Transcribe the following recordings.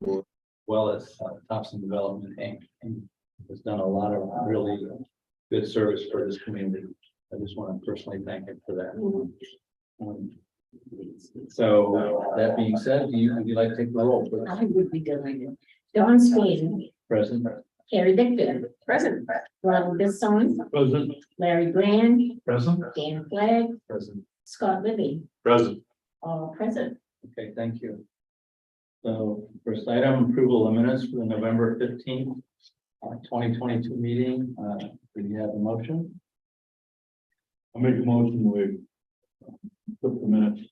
well as Topsham Development Inc. and has done a lot of really good service for this community. I just want to personally thank him for that. So that being said, would you like to take the roll, please? I would be delighted. Dawn Speen, Present. Carrie Dickton, present. Ronald Bisson, Present. Larry Bland, Present. Dan Flagg, Present. Scott Libby, Present. all present. Okay, thank you. So first item, approval of minutes for the November 15th, 2022 meeting. Do you have a motion? I'll make a motion, we put the minutes.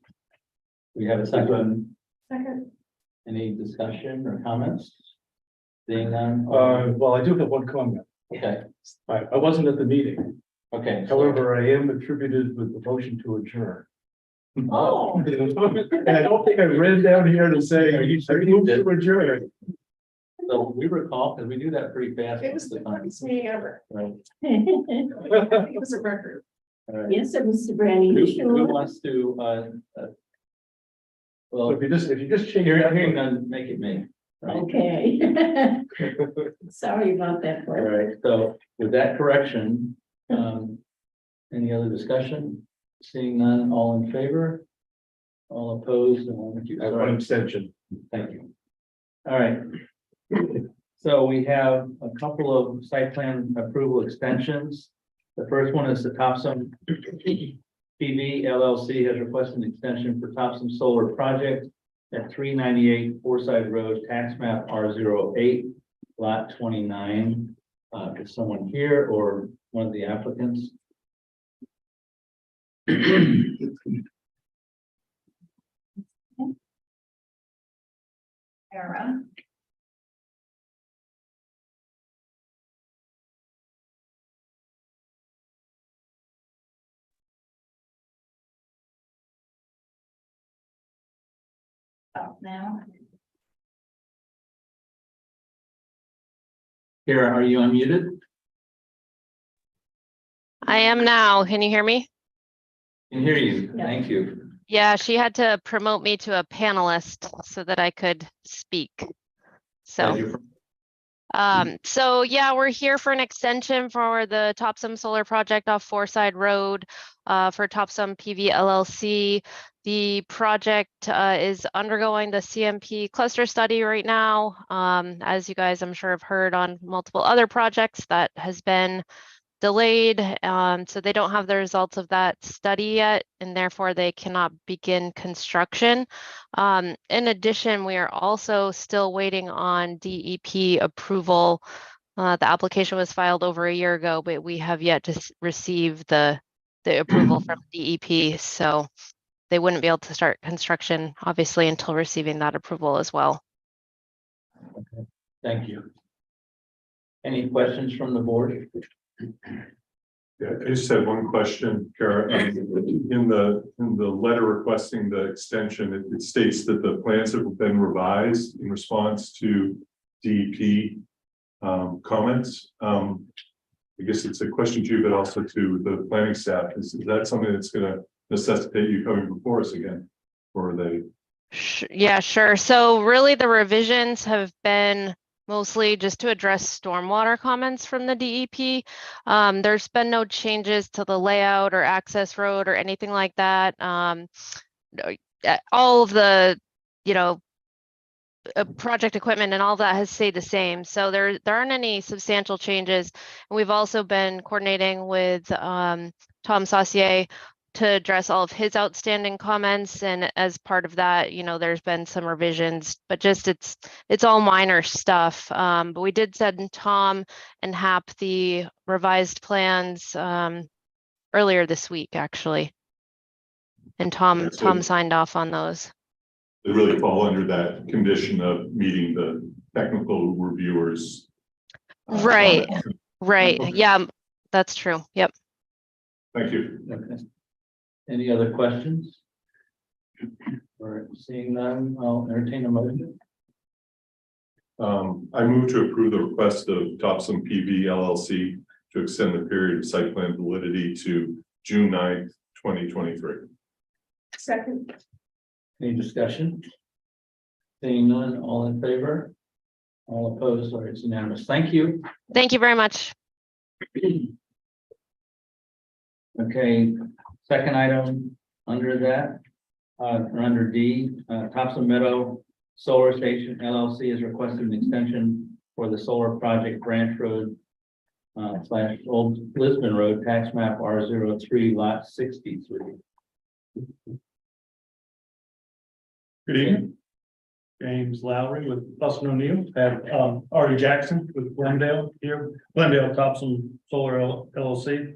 We have a second. Second. Any discussion or comments? Seeing none? Well, I do have one comment. Okay, I wasn't at the meeting. okay. However, I am attributed with the motion to adjourn. Oh. And I don't think I ran down here to say, are you moved to adjourn? So we recall, because we do that pretty fast. It was the quickest meeting ever. Right. It was a record. All right. Yes, sir, Mr. Brandy. Who wants to, well, So if you just change hearing that. none, make it me. Right. Okay. Sorry about that. All Fred. right, so with that correction, any other discussion? Seeing none, all in favor? All opposed? And one One abstention. Thank you. All right. So we have a couple of site plan approval extensions. The first one is the Topsham PV LLC has requested an extension for Topsham Solar Project at 398 Forsyth Road, tax map R08, lot 29. Is someone here or one of the applicants? Era. Up now. Kara, are you unmuted? I am now. Can you hear me? Can hear you. Yeah. Thank you. Yeah, she had to promote me to a panelist so that I could speak. Glad So, you're- so yeah, we're here for an extension for the Topsham Solar Project off Forsyth Road for Topsham PV LLC. The project is undergoing the CMP cluster study right now. As you guys, I'm sure have heard on multiple other projects that has been delayed, so they don't have the results of that study yet, and therefore they cannot begin construction. In addition, we are also still waiting on DEP approval. The application was filed over a year ago, but we have yet to receive the approval from DEP, so they wouldn't be able to start construction, obviously, until receiving that approval as well. Okay, thank you. Any questions from the board? Yeah, I just had one question, Kara. In the letter requesting the extension, it states that the plans have been revised in response to DEP comments. I guess it's a question to you, but also to the planning staff. Is that something that's going to necessitate you coming before us again, or are they? Yeah, sure. So really the revisions have been mostly just to address stormwater comments from the DEP. There's been no changes to the layout or access road or anything like that. All of the, project equipment and all that has stayed the same. So there aren't any substantial changes. And we've also been coordinating with Tom Saucier to address all of his outstanding comments, and as part of that, there's been some revisions, but just it's all minor stuff. But we did send Tom and Hap the revised plans earlier this week, actually, and Tom signed off on those. They really fall under that condition of meeting the technical reviewers. Right. Comments. Right. Okay. Yeah, that's true. Yep. Thank you. Okay. Any other questions? Or seeing none, I'll entertain a motion. I move to approve the request of Topsham PV LLC to extend the period of site plan validity to June 9th, 2023. Second. Any discussion? Seeing none, all in favor? All opposed, or it's unanimous. Thank you. Thank you very much. Okay, second item under that, under D, Topsom Meadow Solar Station LLC is requesting an extension for the solar project Branch Road slash Old Lisbon Road, tax map R03, lot 63. Good evening. James Lowry with Bustin O'Neill, have Artie Jackson with Glendale here, Glendale Topsom Solar LLC.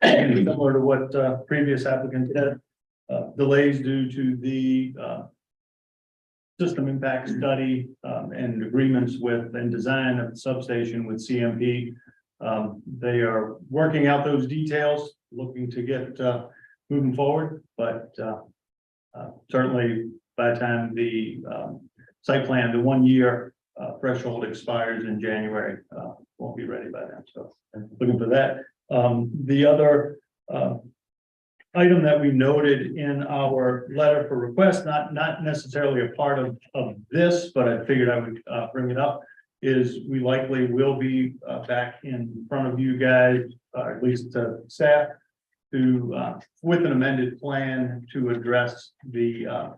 Similar to what previous applicants had, delays due to the system impact study and agreements with and design of the substation with CMP. They are working out those details, looking to get moving forward, but certainly by the time the site plan, the 1 year threshold expires in January, won't be ready by then. So looking for that. The other item that we noted in our letter for request, not necessarily a part of this, but I figured I would bring it up, is we likely will be back in front of you guys, at least staff, to with an amended plan to address the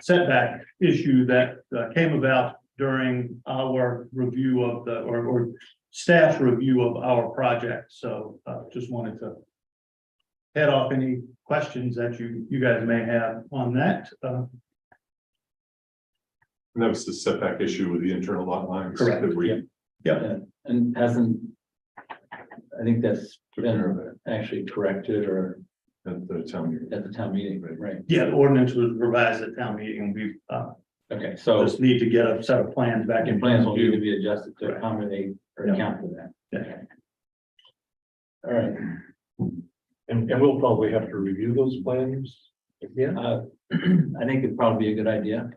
setback issue that came about during our review of the or staff's review of our project. So just wanted to head off any questions that you guys may have on that. And that was the setback issue with the internal lot lines. Correct. That we Yeah. Yeah, and hasn't, I think that's took care of been it actually corrected or at the town meeting. at the town meeting, right? Yeah, the ordinance was revised at town meeting. We Okay, so just need to get a set of plans back in plans front will of need to you. be adjusted to accommodate or Yeah. account for that. Yeah. All right, And we'll probably have to review those plans again. I think it'd probably be a good idea.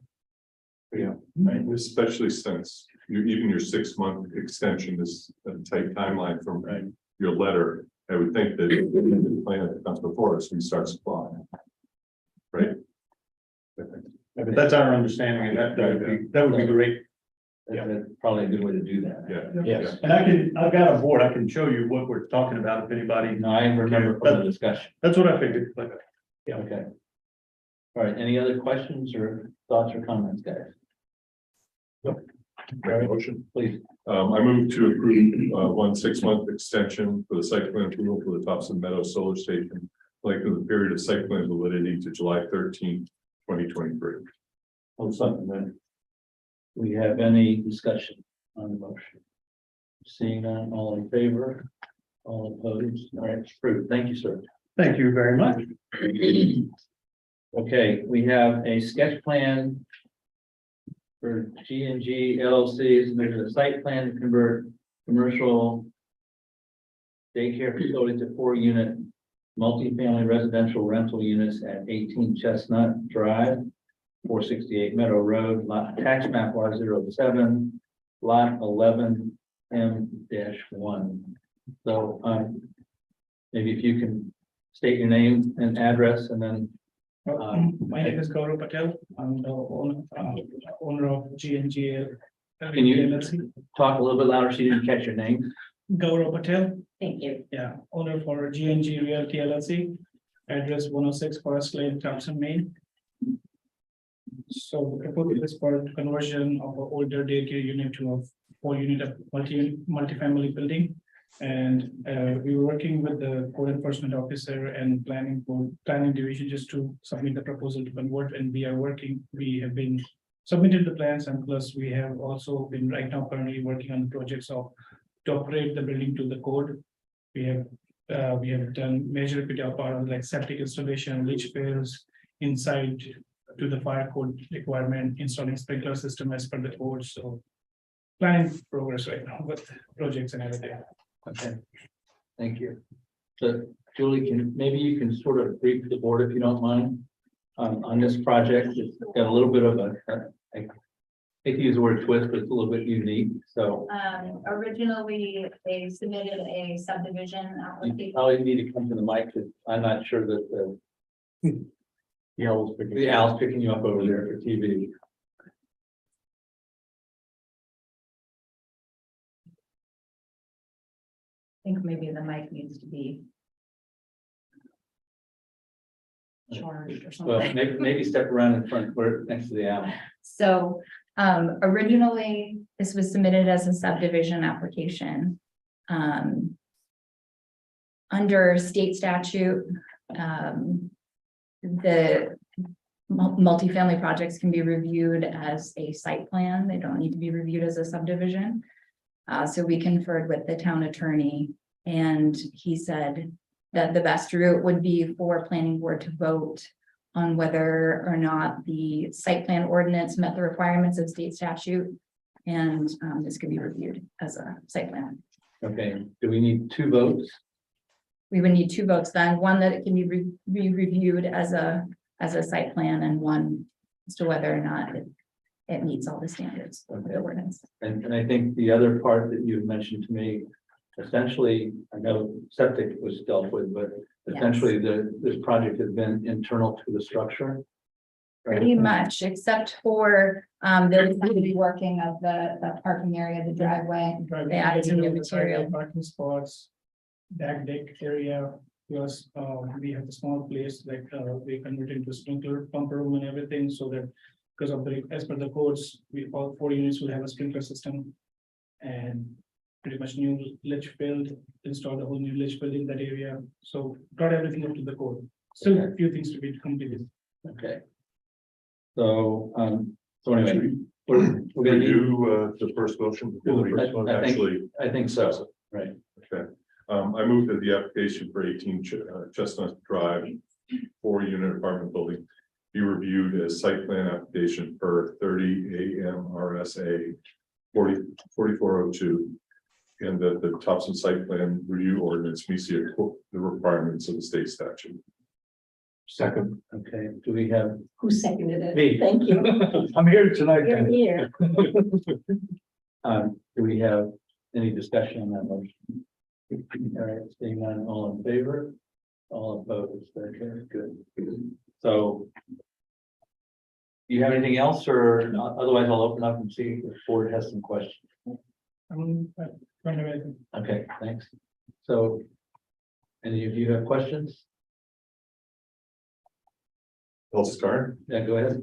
Yeah, Right. especially since even your 6-month extension is a tight timeline from Right. your letter. I would think that the plan that comes before us, we start supplying. Right? That's our understanding, and that would be great. That's probably a good way to do that. Yeah. Yes, and I've got a board, I can show you what we're talking about if anybody, No, I remember from the discussion. that's what I figured. But Yeah, okay. All right, any other questions or thoughts or comments, guys? Motion. Please. I move to approve 1 6-month extension for the site plan approval for the Topsom Meadow Solar Station, like the period of site plan validity to July 13th, 2023. Hold something then. We have any discussion on the motion? Seeing none, all in favor, all opposed, all right, it's approved. Thank you, sir. thank you very much. Okay, we have a sketch plan for G&G LLC, submitted a site plan to convert commercial daycare facility to 4-unit multifamily residential rental units at 18 Chestnut Drive, 468 Meadow Road, lot tax map R07, lot 11M-1. So, maybe if you can state your name and address and then. My name is Gaurav Patel. I'm the owner of G&G Can you LLC. talk a little bit louder so you didn't catch your name? Gaurav Patel, Thank you. yeah, owner for G&G Realty LLC, address 106 Forest Lane, Topsham, Maine. So the proposal is for conversion of an older daycare unit to a 4-unit of multi-family building. And we were working with the code enforcement officer and planning division just to submit the proposal to convert, and we have been submitted the plans, and plus we have also been right now currently working on the projects of to operate the building to the code. We have done major bit of part of like septic installation, leach fields inside to the fire code requirement, installing sprinkler system as per the code. So planning progress right now with projects and everything. Okay, thank you. So Julie, maybe you can sort of brief the board if you don't mind on this project. It's got a little bit of I hate to use the word twist, but it's a little bit unique. So Originally, they submitted a subdivision you application. probably need to come to the mic because I'm not sure that the owl's picking you up over there for TV. think maybe the mic needs to be charged or Well, something. maybe step around in front, we're next to the alley. So, originally, this was submitted as a subdivision application. Under state statute, the multifamily projects can be reviewed as a site plan. They don't need to be reviewed as a subdivision. So we conferred with the town attorney, and he said that the best route would be for planning board to vote on whether or not the site plan ordinance met the requirements of state statute. And this could be reviewed as a site plan. Okay, do we need 2 votes? We would need 2 votes then, one that it can be reviewed as a site plan, and one as to whether or not it meets all the standards of the ordinance. And I think the other part that you had mentioned to me, essentially, I know septic was dealt with, but Yes. essentially this project has been internal to the structure. right? Pretty much, except for there was the working of the parking area, the driveway. They added some new material. Parking spots, back deck area, plus, we have a small place, like, we converted into sprinkler pump room and everything, so that. Because of as per the codes, all 4 units will have a sprinkler system. And pretty much new ledge field, installed a whole new ledge field in that area, so got everything up to the code. Still a few things to be completed. Okay. So anyway, we're gonna need, Do the first motion before the first one, I think- actually. I think so, right? Okay, I moved that the application for 18 Chestnut Drive, 4-unit apartment building be reviewed as site plan application per 30 AMRSA 4402. And that the Topsham site plan review ordinance meets the requirements of the state statute. Second. Okay, do we have? Who seconded it? Me. Thank you. I'm here tonight. You're here. Do we have any discussion on that motion? All right, seeing none, all in favor? All opposed, okay, good. So. Do you have anything else, or otherwise I'll open up and see if the board has some questions. Okay, thanks. So. Any of you have questions? I'll start. Yeah, go ahead.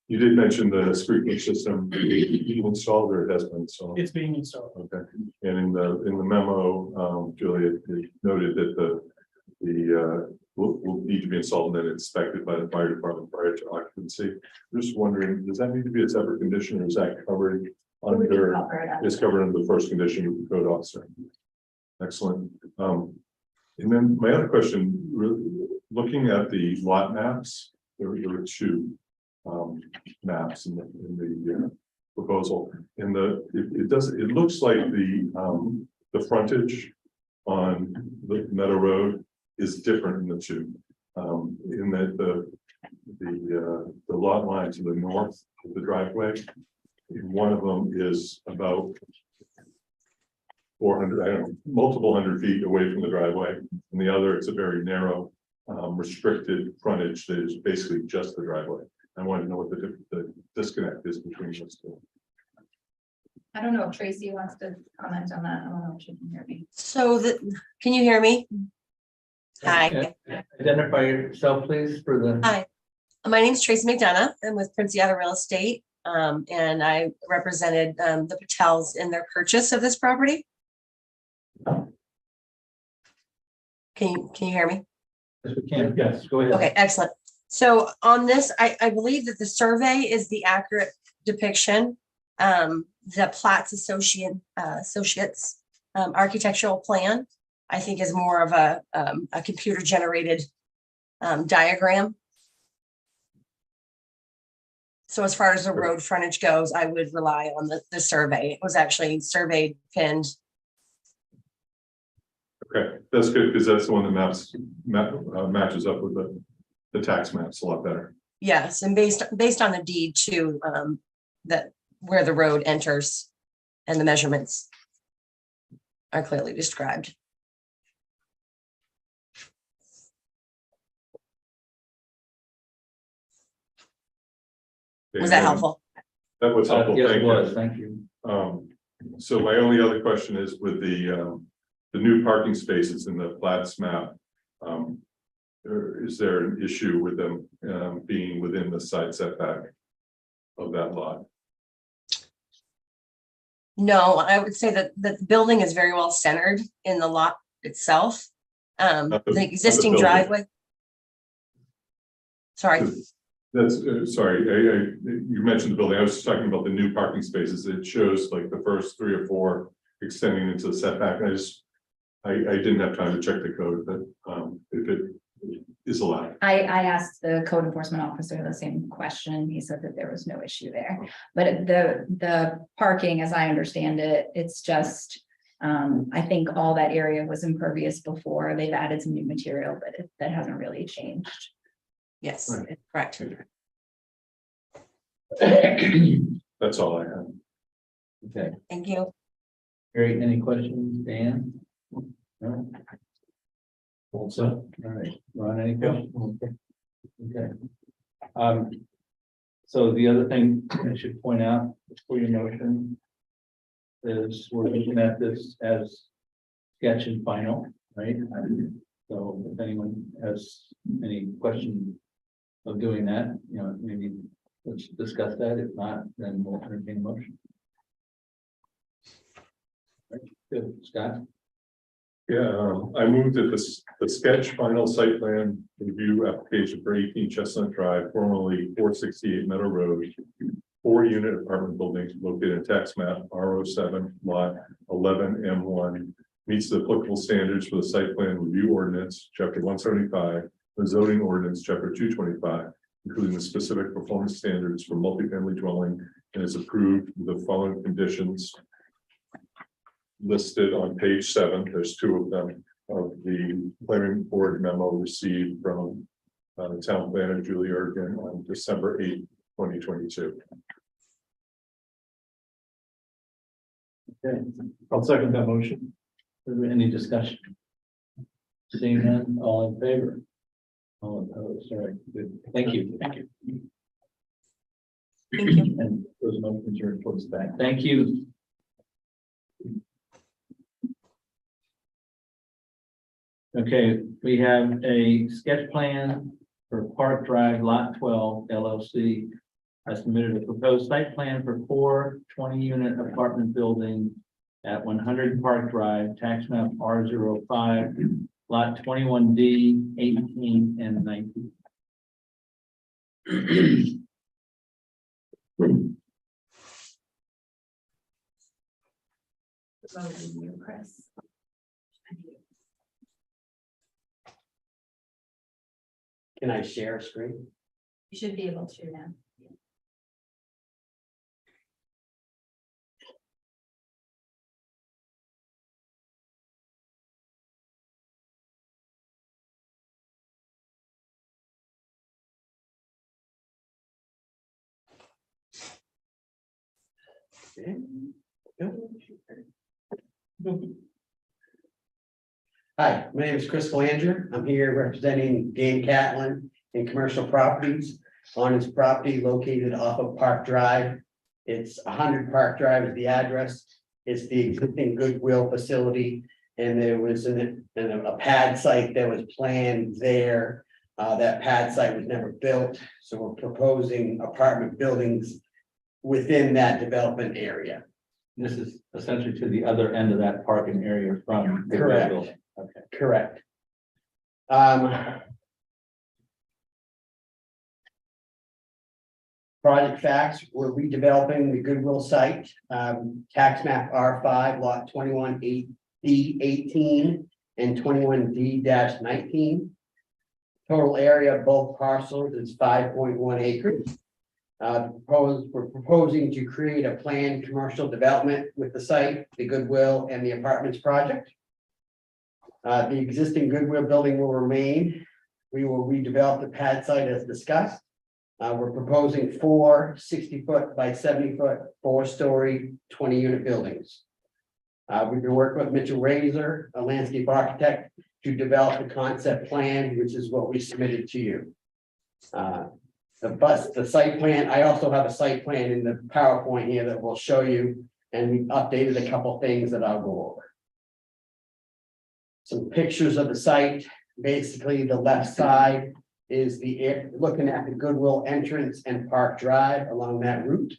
You did mention the sprinkler system you installed, or it has been installed. It's being installed. Okay, and in the memo, Julia it noted that the will need to be installed and then inspected by the fire department prior to occupancy. Just wondering, does that need to be a separate condition, or is that covered under? Is covered under the first condition of the code officer. Excellent. And then my other question, looking at the lot maps, there were 2 maps in the proposal, and it looks like the frontage on the Meadow Road is different in the 2, in that the lot line to the north of the driveway, one of them is about 400, I don't know, multiple hundred feet away from the driveway, and the other, it's a very narrow, restricted frontage that is basically just the driveway. I want to know what the disconnect is between those 2. I don't know if Tracy wants to comment on that. I don't know if she can hear me. So can you hear me? Hi, Identify yourself, please, for the. Hi. My name is Tracy McDonough. I'm with Prince Yada Real Estate. And I represented the Patels in their purchase of this property. Can you hear me? Yes, we can. Yes, go ahead. Okay, excellent. So on this, I believe that the survey is the accurate depiction. The Platts Associates architectural plan, I think, is more of a computer generated diagram. So as far as the road frontage goes, I would rely on the survey. It was actually surveyed, pinned. Okay, that's good, because that's the one that matches up with the tax maps a lot better. Yes, and based on the deed too, that where the road enters and the measurements are clearly described. Was that helpful? That was helpful. Yes, Thank it you. was. Thank you. So my only other question is with the new parking spaces in the Platts map. Is there an issue with them being within the side setback of that lot? No, I would say that the building is very well centered in the lot itself. Not the The existing building. driveway. Sorry, That's, sorry, you mentioned the building. I was just talking about the new parking spaces. It shows like the first 3 or 4 extending into the setback. I didn't have time to check the code, but if it is allowed. I asked the code enforcement officer the same question. He said that there was no issue there. But the parking, as I understand it, it's just, I think all that area was impervious before. They've added some new material, but that hasn't really changed. yes, Right. correct. That's all I have. Okay, Thank you. Gary, any questions, Dan? No? Also, all right, Ron, any questions? Okay. So the other thing I should point out before your motion is we're looking at this as sketch and final, right? So if anyone has any question of doing that, you know, maybe let's discuss that. If not, then we'll entertain a motion. Right, good, Scott? Yeah, I moved that the sketch final site plan review application for 18 Chestnut Drive, formerly 468 Meadow Road, 4-unit apartment building located in tax map R07 lot 11 M1 meets the applicable standards for the site plan review ordinance, chapter 175, the zoning ordinance, chapter 225, including the specific performance standards for multifamily dwelling, and is approved with the following conditions listed on page 7. There's 2 of them of the planning board memo received from the town planner Julie Ergen on December 8, 2022. Okay, I'll second that motion. Is there any discussion? Seeing none, all in favor? All opposed, all right, good, thank you. Thank you. Thank you. And those motions are towards the back, thank you. Okay, we have a sketch plan for Park Drive Lot 12 LLC. I submitted a proposed site plan for 4 20-unit apartment building at 100 Park Drive, tax map R05, lot 21D, 18, and 19. Chris. Can I share a screen? You should be able to now. Hi, my name is Chris Belanger. I'm here representing Dane Catlin in commercial properties on his property located off of Park Drive. It's 100 Park Drive is the address. It's the existing Goodwill facility. And there was a pad site that was planned there. That pad site was never built. So we're proposing apartment buildings within that development area. This is essentially to the other end of that parking area from. the Correct. building. Okay. Correct. Project facts, we're redeveloping the Goodwill site, tax map R5, lot 21D18 and 21D-19. Total area of both parcels is 5.1 acres. We're proposing to create a planned commercial development with the site, the Goodwill and the apartments project. The existing Goodwill building will remain. We will redevelop the pad site as discussed. We're proposing 4 60-foot by 70-foot, 4-story, 20-unit buildings. We've been working with Mitchell Razor, a landscape architect, to develop the concept plan, which is what we submitted to you. The site plan, I also have a site plan in the PowerPoint here that will show you And we've updated a couple things that I'll go over. Some pictures of the site. Basically, the left side is looking at the Goodwill entrance and Park Drive along that route.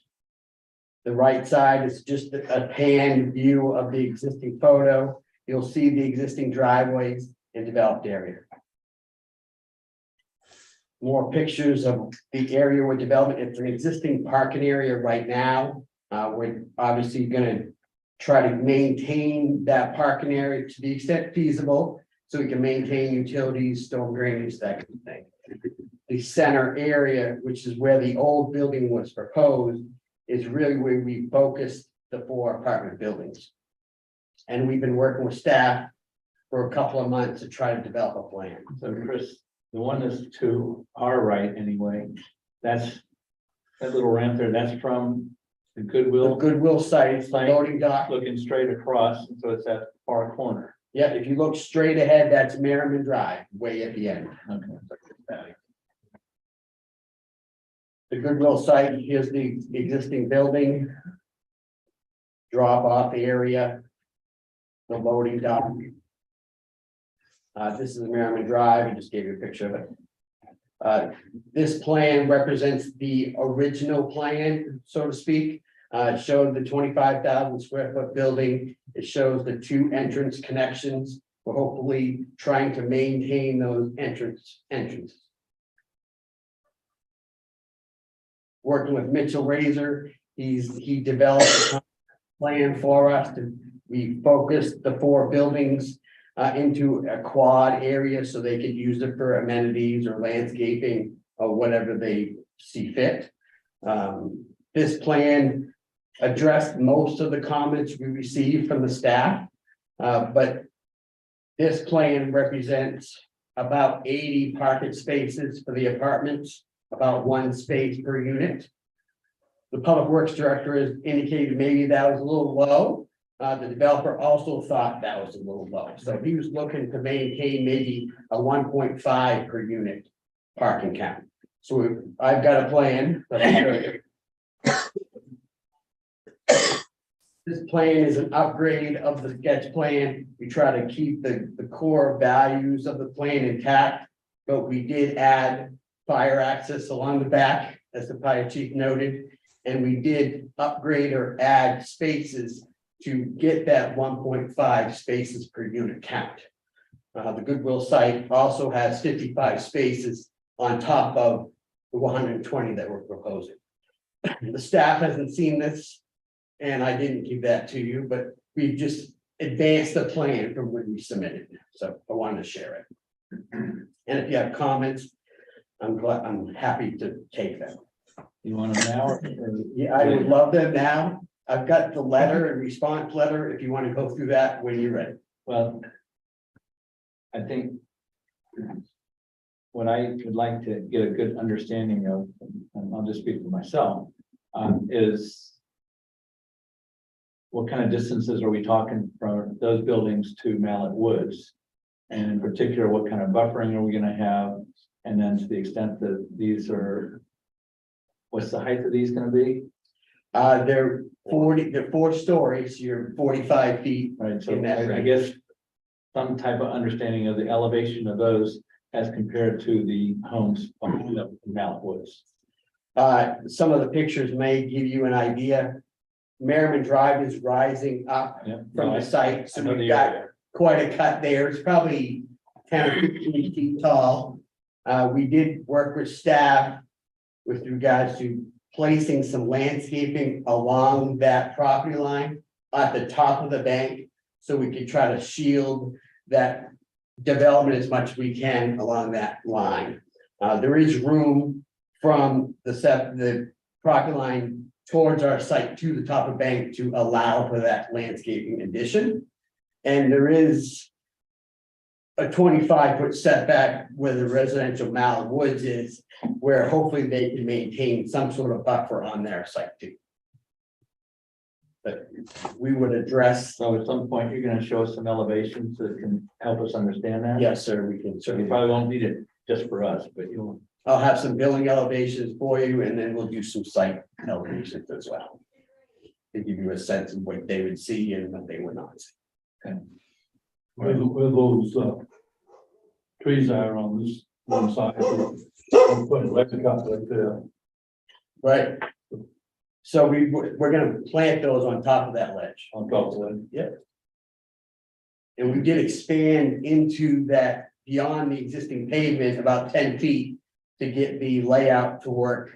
The right side is just a pan view of the existing photo. You'll see the existing driveways and developed area. More pictures of the area we're developing. It's an existing parking area right now. We're obviously gonna try to maintain that parking area to the extent feasible, so we can maintain utilities, storm drainage, that kind of thing. The center area, which is where the old building was proposed, is really where we focused the 4 apartment buildings. And we've been working with staff for a couple of months to try to develop a plan. So Chris, the one that's to our right anyway, that's that little ramp there, that's from the The Goodwill, Goodwill site, it's the loading dock. looking straight across, so it's that far corner. Yeah, if you look straight ahead, that's Merriman Drive, way at the end. Okay. The Goodwill site, here's the existing building. Drop off area. The loading dock. This is Merriman Drive, I just gave you a picture of it. This plan represents the original plan, so to speak. It showed the 25,000 square foot building. It shows the 2 entrance connections. We're hopefully trying to maintain those entrances. Working with Mitchell Razor, he developed a plan for us we focused the 4 buildings into a quad area so they could use it for amenities or landscaping or whatever they see fit. This plan addressed most of the comments we received from the staff, but this plan represents about 80 parking spaces for the apartments, about 1 space per unit. The public works director has indicated maybe that was a little low. The developer also thought that was a little low, so he was looking to maintain maybe a 1.5 per unit parking count. So I've got a plan that I'll show you. This plan is an upgrade of the sketch plan. We try to keep the core values of the plan intact, but we did add fire access along the back, as the fire chief noted, and we did upgrade or add spaces to get that 1.5 spaces per unit count. The Goodwill site also has 55 spaces on top of the 120 that we're proposing. The staff hasn't seen this, and I didn't give that to you, but we've just advanced the plan from when we submitted, so I wanted to share it. And if you have comments, I'm happy to take them. You want them now? Yeah, I would love them now. I've got the letter and response letter, if you want to go through that when you're ready. Well, I think what I would like to get a good understanding of, and I'll just speak for myself, is what kind of distances are we talking from those buildings to Mallet Woods? And in particular, what kind of buffering are we gonna have? And then to the extent that these are, what's the height of these gonna be? They're 4 stories, you're 45 feet. Right, so In that I range. guess some type of understanding of the elevation of those as compared to the homes on Mallet Woods. Some of the pictures may give you an idea. Merriman Drive is rising up Yeah, from the site, I so know we've the got area. quite a cut there. It's probably 10 or 15 feet tall. We did work with staff with regards to placing some landscaping along that property line at the top of the bank, so we could try to shield that development as much as we can along that line. There is room from the property line towards our site to the top of bank to allow for that landscaping addition. And there is a 25-foot setback where the residential Mallet Woods is, where hopefully they can maintain some sort of buffer on their site too. But we would address, So at some point, you're gonna show us some elevations that can help us understand that? yes, sir, we can So you certainly, probably won't need it just for us, but you'll. I'll have some building elevations for you, and then we'll do some site elevations as well. to give you a sense of what they would see and what they would not see. Where those, trees are on this one side. We'll put electric out right there. Right. So we're gonna plant those on top of that ledge. On top of that. And we did expand into that beyond the existing pavement about 10 feet to get the layout to work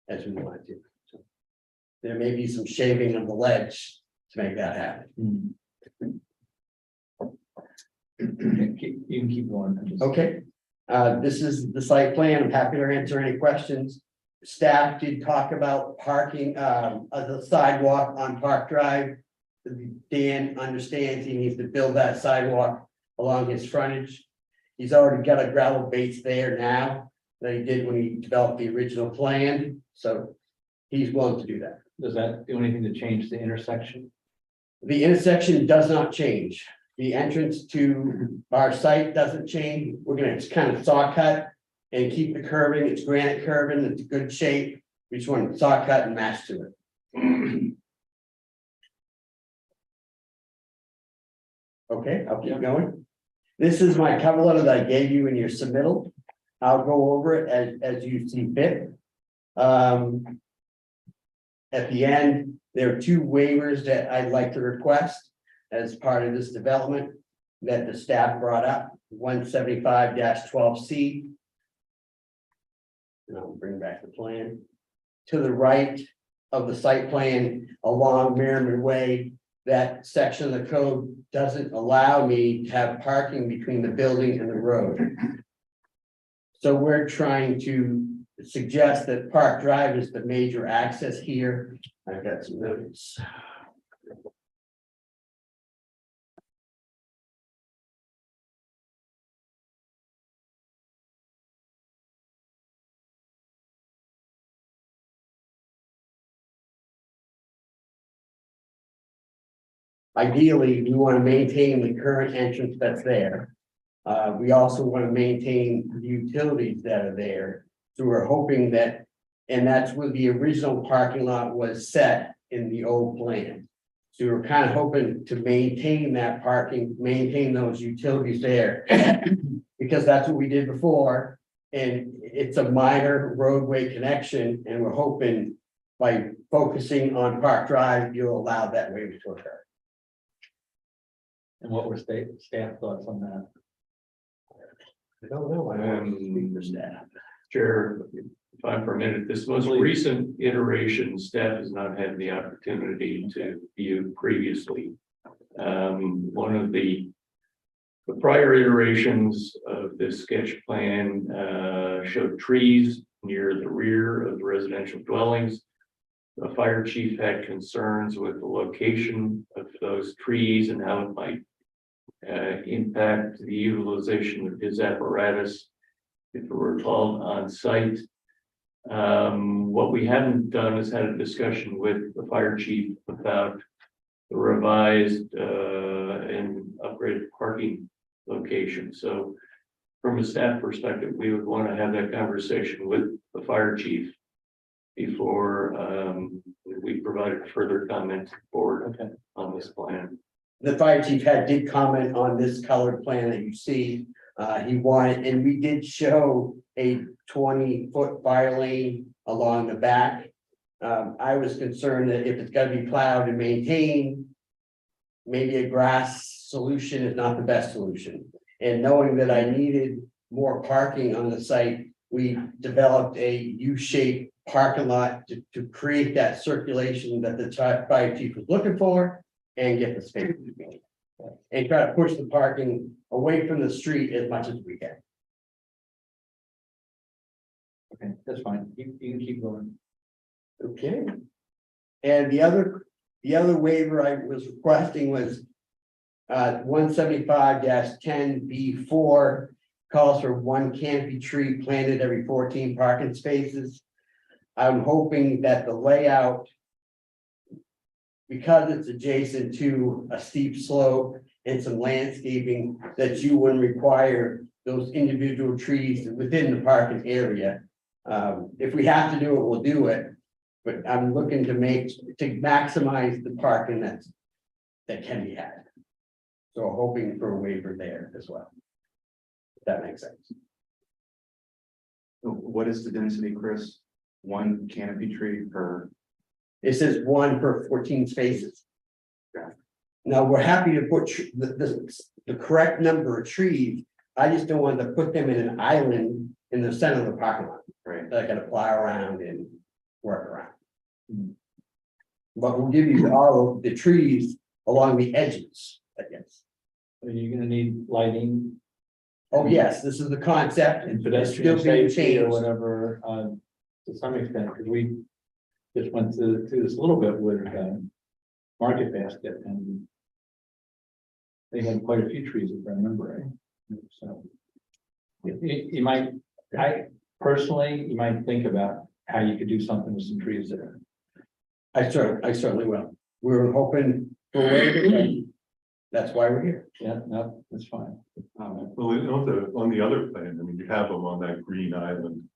as we wanted to. So there may be some shaving of the ledge to make that happen. You can keep going. I just- Okay, this is the site plan. I'm happy to answer any questions. Staff did talk about parking, the sidewalk on Park Drive. Dan understands he needs to build that sidewalk along his frontage. He's already got a gravel base there now that he did when he developed the original plan, so he's willing to do that. Does that do anything to change the intersection? The intersection does not change. The entrance to our site doesn't change. We're gonna just kind of saw cut and keep the curving. It's granite curving. It's good shape. We just want to saw cut and match to it. Okay, I'll keep going. This is my cover letter that I gave you in your submittal. I'll go over it as you see fit. At the end, there are 2 waivers that I'd like to request as part of this development that the staff brought up, 175-12C. And I'll bring back the plan. To the right of the site plan along Merriman Way, that section of the code doesn't allow me to have parking between the building and the road. So we're trying to suggest that Park Drive is the major access here. I've got some notes. Ideally, we want to maintain the current entrance that's there. We also want to maintain the utilities that are there. So we're hoping that, and that's where the original parking lot was set in the old plan. So we're kind of hoping to maintain that parking, maintain those utilities there. Because that's what we did before. And it's a minor roadway connection, and we're hoping by focusing on Park Drive, you'll allow that waiver to occur. And what were staff thoughts on that? I don't know. I don't speak for staff. Chair, if I'm permitted, this most recent iteration, staff has not had the opportunity to view previously. One of the prior iterations of this sketch plan showed trees near the rear of the residential dwellings. The fire chief had concerns with the location of those trees and how it might impact the utilization of his apparatus if it were called on site. What we haven't done is had a discussion with the fire chief about the revised and upgraded parking location. So from a staff perspective, we would want to have that conversation with the fire chief before we provided further comment to the board on this plan. The fire chief did comment on this colored plan that you see. He wanted, and we did show a 20-foot fire lane along the back. I was concerned that if it's got to be plowed and maintained, maybe a grass solution is not the best solution. And knowing that I needed more parking on the site, we developed a U-shaped parking lot to create that circulation that the fire chief was looking for and get the space and try to push the parking away from the street as much as we can. Okay, that's fine. You can keep going. Okay. And the other waiver I was requesting was 175-10B4 calls for 1 canopy tree planted every 14 parking spaces. I'm hoping that the layout, because it's adjacent to a steep slope and some landscaping, that you wouldn't require those individual trees within the parking area. If we have to do it, we'll do it. But I'm looking to maximize the parking that can be had. So hoping for a waiver there as well. If that makes sense. What is the density, Chris? One canopy tree per, It says 1 per 14 spaces. Yeah. Now, we're happy to put the correct number of trees. I just don't want to put them in an island in the center of the parking lot. right? That I gotta fly around and work around. But we'll give you all of the trees along the edges, I guess. Are you gonna need lighting Oh, yes, this is the concept. and It's pedestrian still being safety or changed. whatever, to some extent, because we just went to this a little bit with, Market Basket and they had quite a few trees, if I remember, right? So you might, I personally, you might think about how you could do something with some trees there. I certainly will. We were hoping for a waiver, and that's why we're here. Yeah, no, that's fine. Well, you know, on the other plan, I mean, you have them on that green island.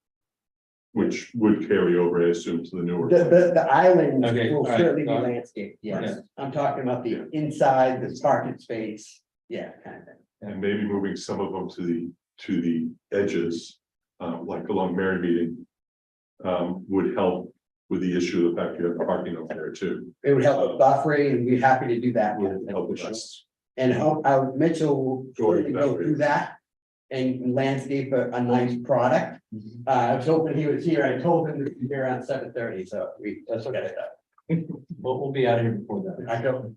Which would carry over, I assume, to the newer. The island Okay, will all right, certainly be all right. landscaped, yes. Yeah. I'm talking about the inside, the parking space, yeah, kind of thing. And maybe moving some of them to the edges, like along Mary Meeting. Would help with the issue of the fact you have parking over there too. It would help with buffering, and we're happy to do that. Would help with us. And Mitchell will certainly go through that and landscape a nice product. I was hoping he was here. I told him to be here around 7:30, so let's look at it. But we'll be out of here before that, I don't,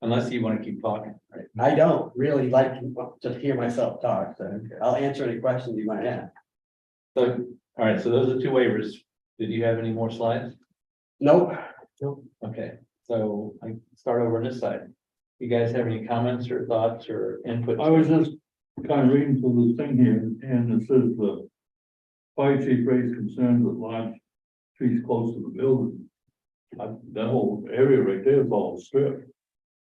unless you want to keep talking, right? I don't really like to hear myself talk, so I'll answer any questions you might have. So, all right, so those are two waivers. Did you have any more slides? Nope, Okay, so I start over on this side. You guys have any comments or thoughts or input? I was just kind of reading through this thing here, and it says the fire chief raised concerns with large trees close to the building. That whole area right there is all stripped.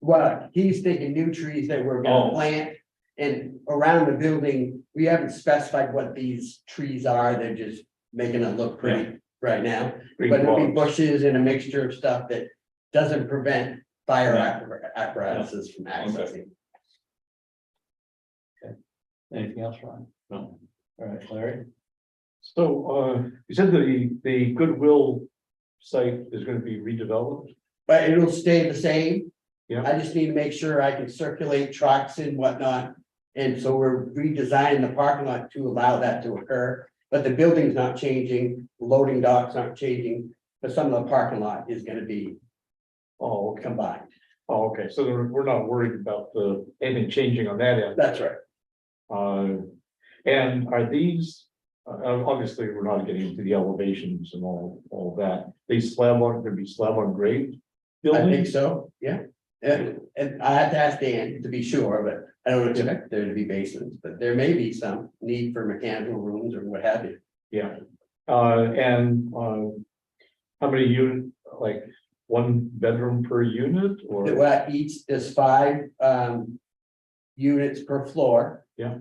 well, he's thinking new trees that we're gonna Oh. plant. And around the building, we haven't specified what these trees are. They're just making it look pretty right now. But it'll be bushes and a mixture of stuff that doesn't prevent fire apparatuses from accessing. Anything else, Ron? No. All right, Larry? So, you said the Goodwill site is gonna be redeveloped? But it'll stay the same. Yeah. I just need to make sure I can circulate trucks and whatnot. And so we're redesigning the parking lot to allow that to occur. But the building's not changing, loading docks aren't changing, but some of the parking lot is gonna be Oh, okay. combined. Oh, okay, so we're not worried about anything changing on that end. That's right. And are these, obviously, we're not getting into the elevations and all that. These gonna be slab on grade? I think buildings? so, yeah. And I have to ask Dan to be sure, but I don't expect there to be basements, but there may be some need for mechanical rooms or what have you. Yeah. And how many unit, like, 1 bedroom per unit or? Well, there's 5 units per floor. Yeah.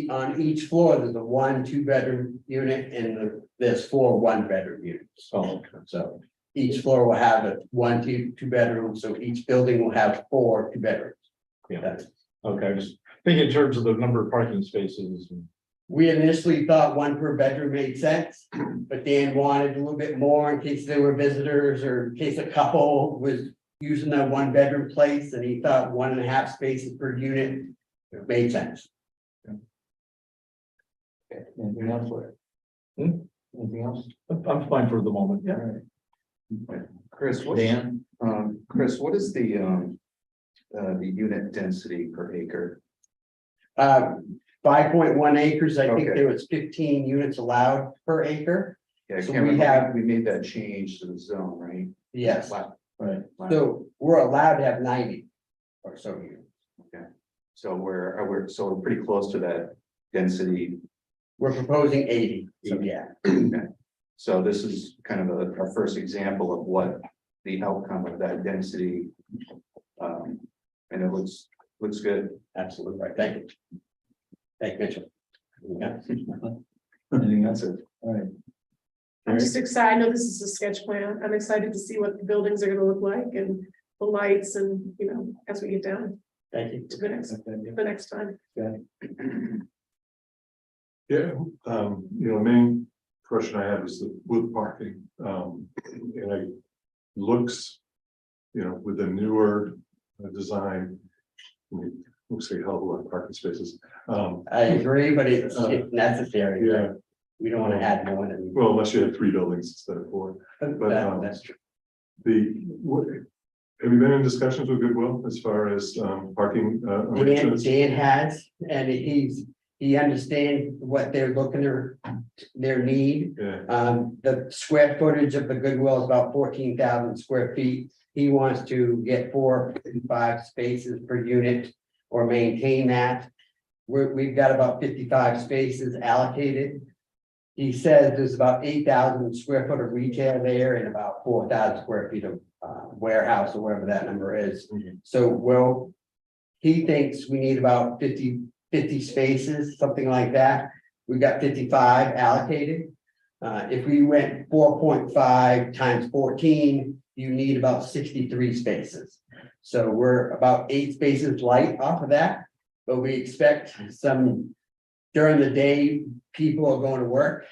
On each floor, there's a 1 2-bedroom unit and there's 4 1-bedroom units. Oh, okay. So each floor will have a 1 2 bedroom, so each building will have 4 2-bedrooms. Yeah. That's- Okay, just thinking in terms of the number of parking spaces. We initially thought 1 per bedroom made sense, but Dan wanted a little bit more in case there were visitors or in case a couple was using that 1-bedroom place, and he thought 1.5 spaces per unit made sense. Okay, anything else, Larry? Anything else? I'm fine for the moment. All right. Chris, Chris, what is the unit density per acre? 5.1 acres, I think Okay. there was 15 units allowed per acre. Yeah, I So can't we remember, have- we made that change to the zone, right? Yes, Right. so we're allowed to have 90 or so units. So we're pretty close to that density. We're proposing 80, so yeah. Okay. So this is kind of our first example of what the outcome of that density. And it looks good. Absolutely right, thank you. Thank you, Mitchell. Yeah. Anything else? All right. I'm just excited. I know this is a sketch plan. I'm excited to see what the buildings are gonna look like and the lights and, you know, as we get down Thank you. to the next time. Yeah, main question I have is the wood parking, and it looks, with the newer design. Looks like a hell of a lot of parking spaces. I agree, but it's necessary. Yeah, We don't want to add more than. well, unless you had 3 buildings instead of 4. That's true. Have you been in discussions with Goodwill as far as parking? Dan has, and he understands what they're looking their need. Yeah, The square footage of the Goodwill is about 14,000 square feet. He wants to get 4 to 5 spaces per unit or maintain that. We've got about 55 spaces allocated. He says there's about 8,000 square foot of retail there and about 4,000 square feet of warehouse or whatever that number is. Mhm. So he thinks we need about 50 spaces, something like that. We've got 55 allocated. If we went 4.5 times 14, you need about 63 spaces. So we're about 8 spaces light off of that, but we expect some during the day, people are going to work,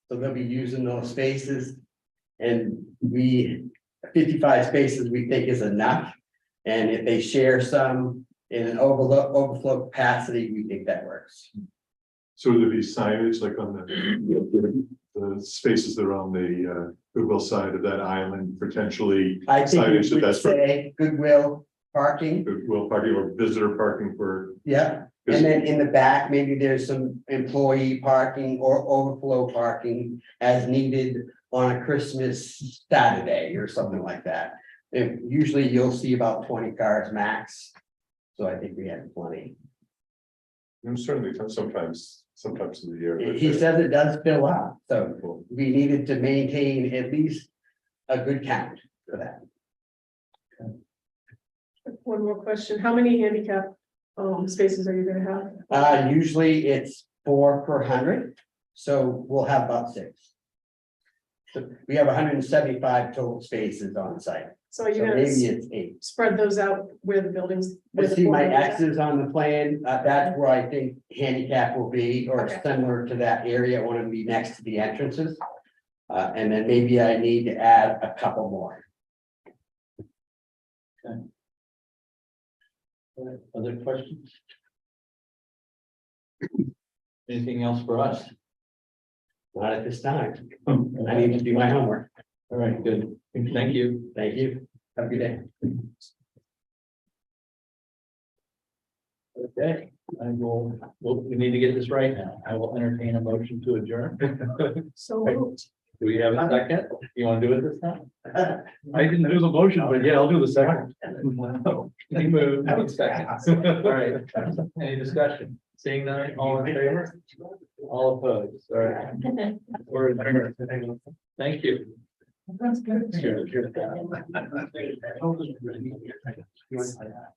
so they'll be using those spaces. And 55 spaces we think is enough. And if they share some in an overflow capacity, we think that works. so would there be signage like on the spaces that are on the Goodwill side of that island, potentially I think signage we would that's for say Goodwill parking, Goodwill parking or visitor parking for? yeah. And then in the back, maybe there's some employee parking or overflow parking as needed on a Christmas Saturday or something like that. And usually you'll see about 20 cars max. So I think we have plenty. Certainly, sometimes in the year. but, He says it does fill up, so we needed to maintain at least a good count for that. One more question. How many handicap spaces are you gonna have? Usually it's 4 per 100, so we'll have about 6. So we have 175 total spaces on site, So are you so gonna maybe it's 8. spread those out where the buildings? where Let's the see my 400 are? X's on the plan, that's where I think handicap will be, or Okay. similar to that area, I want to be next to the entrances. And then maybe I need to add a couple more. Other questions? Anything else for us? Not at this time, I need to do my homework. All right, good. Thank you. Thank you, have a good day. Okay, we need to get this right now. I will entertain a motion to adjourn. So moved. Do we have a second? You want to do it this time? I didn't do the motion, but yeah, I'll do the second. He moved, have a second. All right, any discussion? Seeing none, all in favor? All opposed, all right. We're adjourned. Thank you. That's good. Sure.